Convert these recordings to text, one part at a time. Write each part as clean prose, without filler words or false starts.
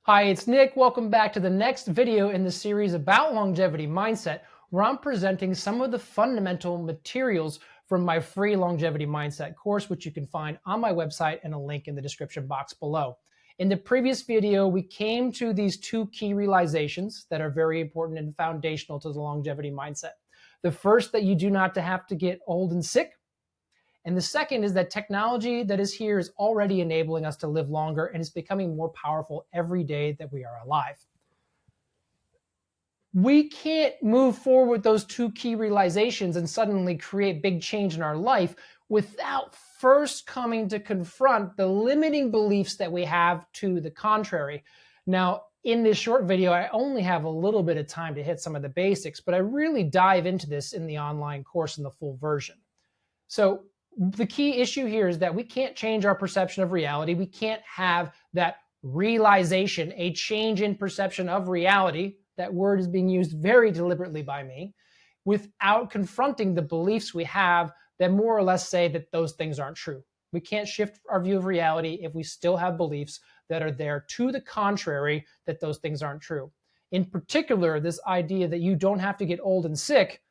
Hi, it's Nick. Welcome back to the next video in the series about longevity mindset, where I'm presenting some of the fundamental materials from my free longevity mindset course, which you can find on my website and a link in the description box below. In the previous video, we came to these two key realizations that are very important and foundational to the longevity mindset. The first, that you do not have to get old and sick. And the second is that technology that is here is already enabling us to live longer and is becoming more powerful every day that we are alive. We can't move forward with those two key realizations and suddenly create big change in our life without first coming to confront the limiting beliefs that we have to the contrary. Now, in this short video, I only have a little bit of time to hit some of the basics, but I really dive into this in the online course in the full version. So the key issue here is that we can't change our perception of reality. We can't have that realization, a change in perception of reality. That word is being used very deliberately by me, without confronting the beliefs we have that more or less say that those things aren't true. We can't shift our view of reality if we still have beliefs that are there to the contrary, that those things aren't true. In particular, this idea that you don't have to get old and sick.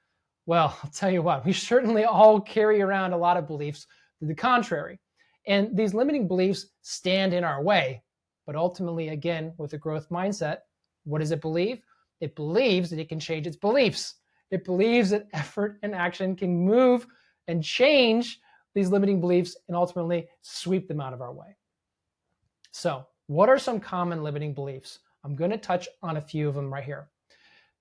Well, I'll tell you what, we certainly all carry around a lot of beliefs to the contrary. And these limiting beliefs stand in our way. But ultimately, again, with a growth mindset, what does it believe? It believes that it can change its beliefs. It believes that effort and action can move and change these limiting beliefs and ultimately sweep them out of our way. So, what are some common limiting beliefs? I'm going to touch on a few of them right here.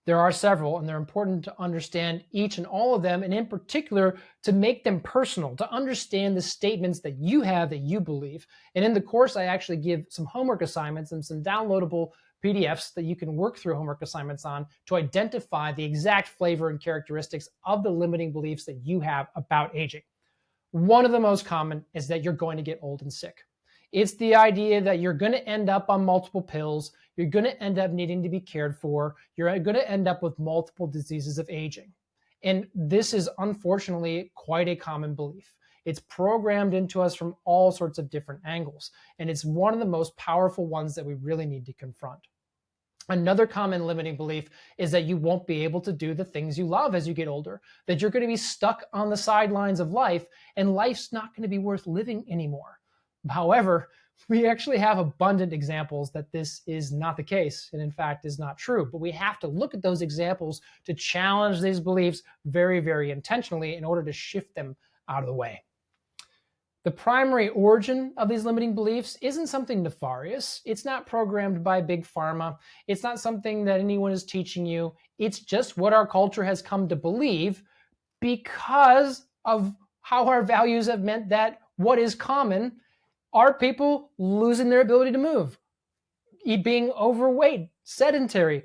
There are several, and they're important to understand each and all of them, and in particular, to make them personal, to understand the statements that you have that you believe. And in the course, I actually give some homework assignments and some downloadable PDFs that you can work through homework assignments on to identify the exact flavor and characteristics of the limiting beliefs that you have about aging. One of the most common is that you're going to get old and sick. It's the idea that you're going to end up on multiple pills. You're going to end up needing to be cared for. You're going to end up with multiple diseases of aging. And this is unfortunately quite a common belief. It's programmed into us from all sorts of different angles. And it's one of the most powerful ones that we really need to confront. Another common limiting belief is that you won't be able to do the things you love as you get older, that you're going to be stuck on the sidelines of life and life's not going to be worth living anymore. However, we actually have abundant examples that this is not the case and in fact is not true. But we have to look at those examples to challenge these beliefs very, very intentionally in order to shift them out of the way. The primary origin of these limiting beliefs isn't something nefarious. It's not programmed by big pharma. It's not something that anyone is teaching you. It's just what our culture has come to believe because of how our values have meant that what is common are people losing their ability to move, being overweight, sedentary,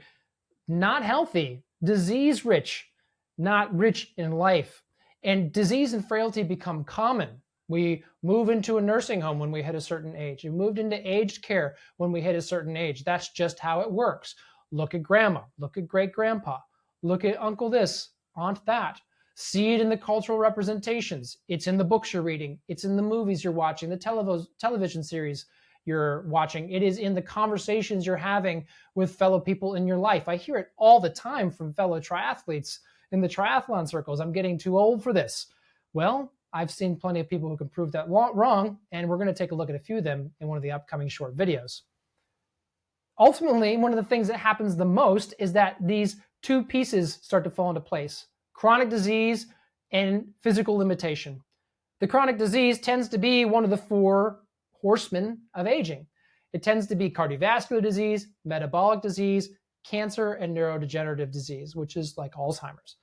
not healthy, disease rich, not rich in life. And disease and frailty become common. We move into a nursing home when we hit a certain age. We moved into aged care when we hit a certain age. That's just how it works. Look at grandma, look at great grandpa, look at uncle this, aunt that. See it in the cultural representations. It's in the books you're reading. It's in the movies you're watching, the television series you're watching. It is in the conversations you're having with fellow people in your life. I hear it all the time from fellow triathletes in the triathlon circles. I'm getting too old for this. Well, I've seen plenty of people who can prove that wrong, and we're going to take a look at a few of them in one of the upcoming short videos. Ultimately, one of the things that happens the most is that these two pieces start to fall into place: chronic disease and physical limitation. The chronic disease tends to be one of the four horsemen of aging. It tends to be cardiovascular disease, metabolic disease, cancer, and neurodegenerative disease, which is like Alzheimer's.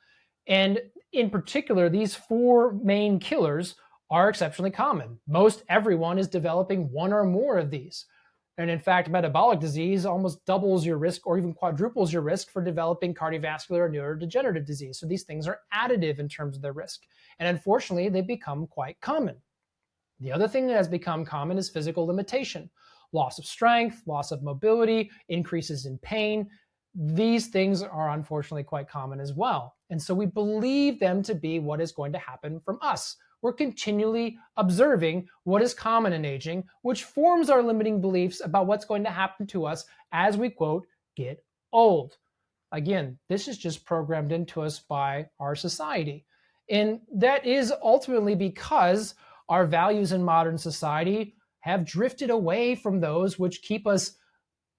And in particular, these four main killers are exceptionally common. Most everyone is developing one or more of these. And in fact, metabolic disease almost doubles your risk or even quadruples your risk for developing cardiovascular or neurodegenerative disease. So these things are additive in terms of their risk. And unfortunately, they become quite common. The other thing that has become common is physical limitation: loss of strength, loss of mobility, increases in pain. These things are unfortunately quite common as well. And so we believe them to be what is going to happen from us we're continually observing what is common in aging, which forms our limiting beliefs about what's going to happen to us as we, quote, get old. Again, this is just programmed into us by our society. And that is ultimately because our values in modern society have drifted away from those which keep us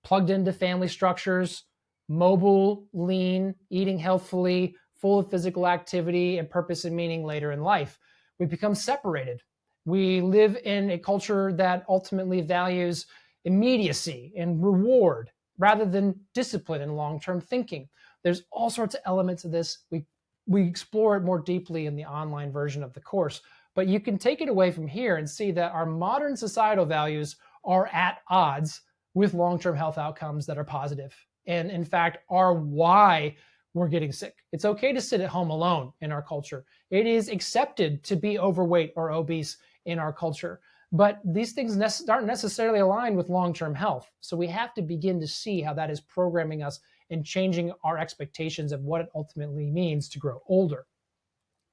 plugged into family structures, mobile, lean, eating healthfully, full of physical activity and purpose and meaning later in life. We become separated. We live in a culture that ultimately values immediacy and reward rather than discipline and long-term thinking. There's all sorts of elements of this. We explore it more deeply in the online version of the course, but you can take it away from here and see that our modern societal values are at odds with long-term health outcomes that are positive, and in fact are why we're getting sick. It's okay to sit at home alone in our culture. It is accepted to be overweight or obese in our culture, but these things aren't necessarily aligned with long-term health. So we have to begin to see how that is programming us and changing our expectations of what it ultimately means to grow older.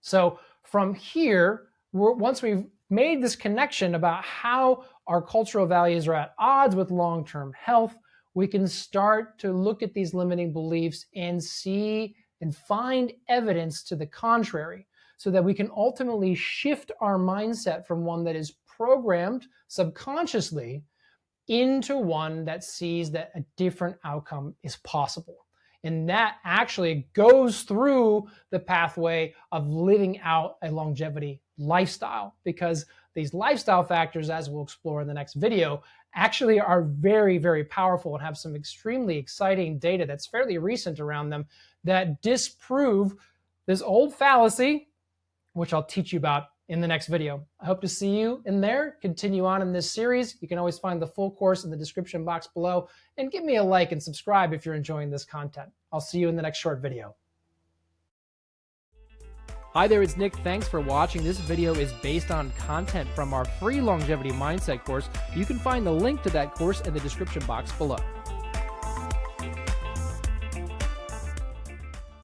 So from here, once we've made this connection about how our cultural values are at odds with long-term health, we can start to look at these limiting beliefs and see and find evidence to the contrary, so that we can ultimately shift our mindset from one that is programmed subconsciously into one that sees that a different outcome is possible. And that actually goes through the pathway of living out a longevity lifestyle, because these lifestyle factors, as we'll explore in the next video, actually are very, very powerful and have some extremely exciting data that's fairly recent around them that disprove this old fallacy, which I'll teach you about in the next video. I hope to see you in there. Continue on in this series. You can always find the full course in the description box below, and give me a like and subscribe if you're enjoying this content. I'll see you in the next short video. Hi there, it's Nick. Thanks for watching. This video is based on content from our free Longevity Mindset course. You can find the link to that course in the description box below.